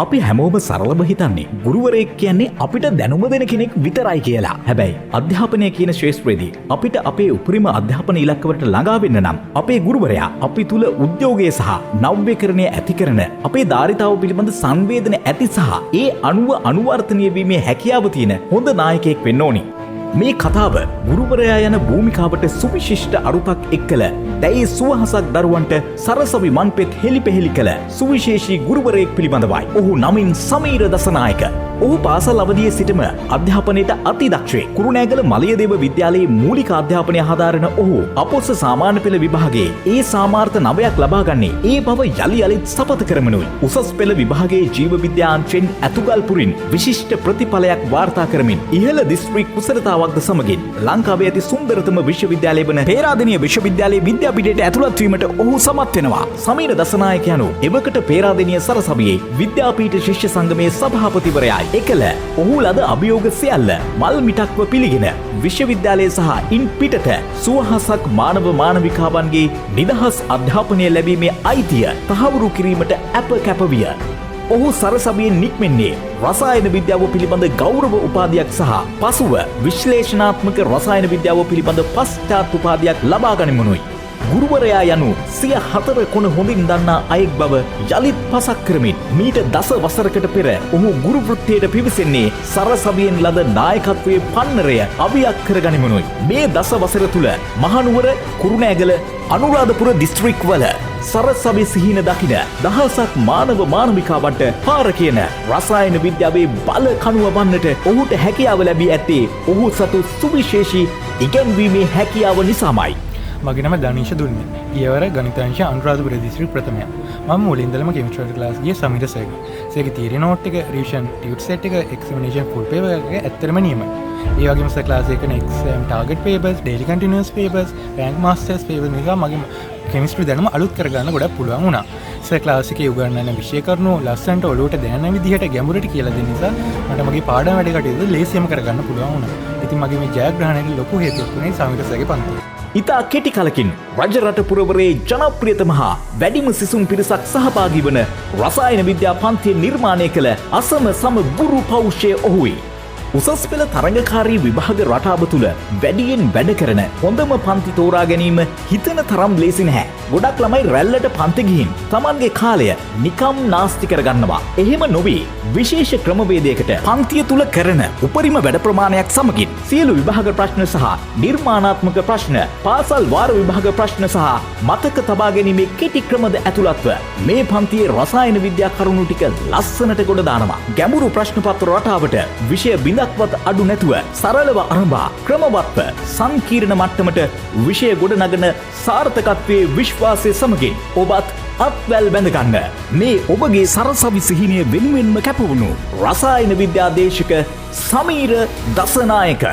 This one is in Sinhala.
අපි හැමෝම සරලව හිතන්නේ ගුරුවරයෙක් කියන්නේ අපිට දැනුම දෙන කෙනෙක් විතරයි කියලා. හැබැයි අධ්‍යාපනය කියන ක්ෂේත්‍රයේදී අපිට අපේ උපරිම අධ්‍යාපන ඉලක්කවලට ළඟා වෙන්න නම් අපේ ගුරුවරයා අපි තුල උද්‍යෝගය සහ නව්‍යකරණය ඇති කරන අපේ ධාරිතාව පිළිබඳ සංවේදන ඇති සහ ඒ අනුව අනුවර්තනීය වීමේ හැකියාව තියෙන හොඳ නායකයෙක් වෙන්න ඕනි. මේ කතාව ගුරුවරයා යන භූමිකාවට සුවිශිෂ්ට අරුතක් එක්කල දැයි සුවහසක් දරුවන්ට සරසවි මන්පෙත් හෙළිපෙහෙළි කළ සුවිශේෂී ගුරුවරයෙක් පිළිබඳවයි. ඔහු නමින් සමීර දසනායක. ඔහු පාසල් අවදියේ සිටම අධ්‍යාපනයට අතිදක්ෂයි. කුරුණෑගල මලියදේව විද්‍යාලයේ මූලික අධ්‍යාපනය හදාරන ඔහු අපොස්ස සාමාන්‍ය පෙළ විභාගයේ ඒ සාමාර්ථ 9ක් ලබා ගන්නේ ඒ බව යලි යලිත් සපත කරමිනුයි. උසස් පෙළ විභාගයේ ජීව විද්‍යාංශයෙන් ඇතුගල් පුරින් විශිෂ්ට ප්‍රතිඵලයක් වාර්තා කරමින් ඉහළ දිස්ත්‍රික් කුසලතාවක්ද සමගින් ලංකාවේ ඇති සුන්දරතම විශ්වවිද්‍යාලය වන පේරාදෙණිය විශ්වවිද්‍යාලයේ විද්‍යාපීඨයට ඇතුළත් වීමට ඔහු සමත් වෙනවා. සමීර දසනායක යනු එවකට පේරාදෙණිය සරසවියේ විද්‍යාපීඨ ශිෂ්‍ය සංගමේ සභාපතිවරයායි. එකල ඔහු ලද අභියෝග සියල්ල මල් මිටක්ව පිළිගෙන විශ්වවිද්‍යාලය සහ ඉන් පිටත සුවහසක් මානව මානවිකාවන්ගේ නිදහස් අධ්‍යාපනය ලැබීමේ අයිතිය තහවුරු කිරීමට අප කැපවිය. ඔහු සරසවියෙන් නික්මෙන්නේ රසායන විද්‍යාව පිළිබඳ ගෞරව උපාධියක් සහ පසුව විශ්ලේෂණාත්මක රසායන විද්‍යාව පිළිබඳ පශ්චාත් උපාධියක් ලබා ගනිමුනුයි. ගුරුවරයා යනු 4 කොන හොඳින් දන්නා අයෙක් බව යලිත් පසක් කරමින් මීට 10 වසරකට පෙර ඔහු ගුරු වෘත්තියට පිවිසෙන්නේ සරසවියෙන් ලද නායකත්වයේ පන්නරය අවියක් කරගනිමුනුයි. මේ 10 වසර තුල මහනුවර, කුරුණෑගල, අනුරාධපුර දිස්ත්‍රික්කවල සරසවි සිහින දකින දහසක් මානව මානවිකාවන්ට පාර කියන රසායන විද්‍යාවේ බල කණුව වන්නට ඔහුට හැකියාව ලැබී ඇත්තේ ඔහු සතු සුවිශේෂී ඉගැන්වීමේ හැකියාව නිසාමයි. මගේ නම දනීෂ දුන්නේ. ගියවර ගණිතාංශ අනුරාධපුර දිස්ත්‍රික් ප්‍රථමයා. මම මුලින් ඉඳලම කෙමිස්ට්‍රි ක්ලාස් ගියේ සමීර සර්ගේ. ඒකේ තියරි නෝට් එක, රිවිෂන් ටියුට් සෙට් එක, එක්සාමිනේෂන් ෆුල් පේපර් එක ඇත්තටම නියමයි. ඒ වගේම සර් ක්ලාස් එකේ exam target papers, daily continuous papers, rank masters papers නිසා මගේ කෙමිස්ට්‍රි දැනුම අලුත් කරගන්න ගොඩක් පුළුවන් වුණා. සර් ක්ලාස් එකේ උගන්වන විෂය කරුණු ලස්සනට ඔලුවට දැනෙන විදිහට ගැඹුරට කියලා දෙන නිසා මට මගේ පාඩම් වැඩ කටයුතු ලේසියම කරගන්න පුළුවන් වුණා. ඉතින් මගේ මේ ජයග්‍රහණයට ලොකු හේතුවක් වුණේ සමීර සර්ගේ පන්තිය. ඉතා කෙටි කලකින් රජරට පුරවරේ ජනප්‍රියතම හා වැඩිම සිසුන් පිරිසක් සහභාගී වන රසායන විද්‍යා පන්තිය නිර්මාණය කළ අසම සම ගුරු පෞෂ්‍ය ඔහුයි. උසස් පෙළ තරඟකාරී විභාග රටාව තුළ වැඩියෙන් වැඩ කරන හොඳම පන්ති තෝරා ගැනීම හිතන තරම් ලේසි නැහැ. ගොඩක් ළමයි රැල්ලට පන්ති ගිහින් තමන්ගේ කාලය නිකම් නාස්ති කරගන්නවා. එහෙම නොවේ. විශේෂ ක්‍රමවේදයකට පන්තිය තුල කරන උපරිම වැඩ ප්‍රමාණයක් සමගින් සියලු විභාග ප්‍රශ්න සහ නිර්මාණාත්මක ප්‍රශ්න, පාසල් වාර විභාග ප්‍රශ්න සහ මතක තබා ගැනීමේ කෙටි ක්‍රමද ඇතුළත්ව මේ පන්තියේ රසායන විද්‍යා කරුණු ටික ලස්සනට ගොඩ දානවා. ගැඹුරු ප්‍රශ්න පත්‍ර රටාවට විෂය බිඳක්වත් අඩු නැතුව සරලව අරඹා ක්‍රමවත්ව සංකීර්ණ මට්ටමට විෂය ගොඩනගන සාර්ථකත්වයේ විශ්වාසය සමගින් ඔබත් අත්වැල් බැඳගන්න. මේ ඔබගේ සරසවි සිහිනය වෙනුවෙන්ම කැපවුණු රසායන විද්‍යා දේශක සමීර දසනායක.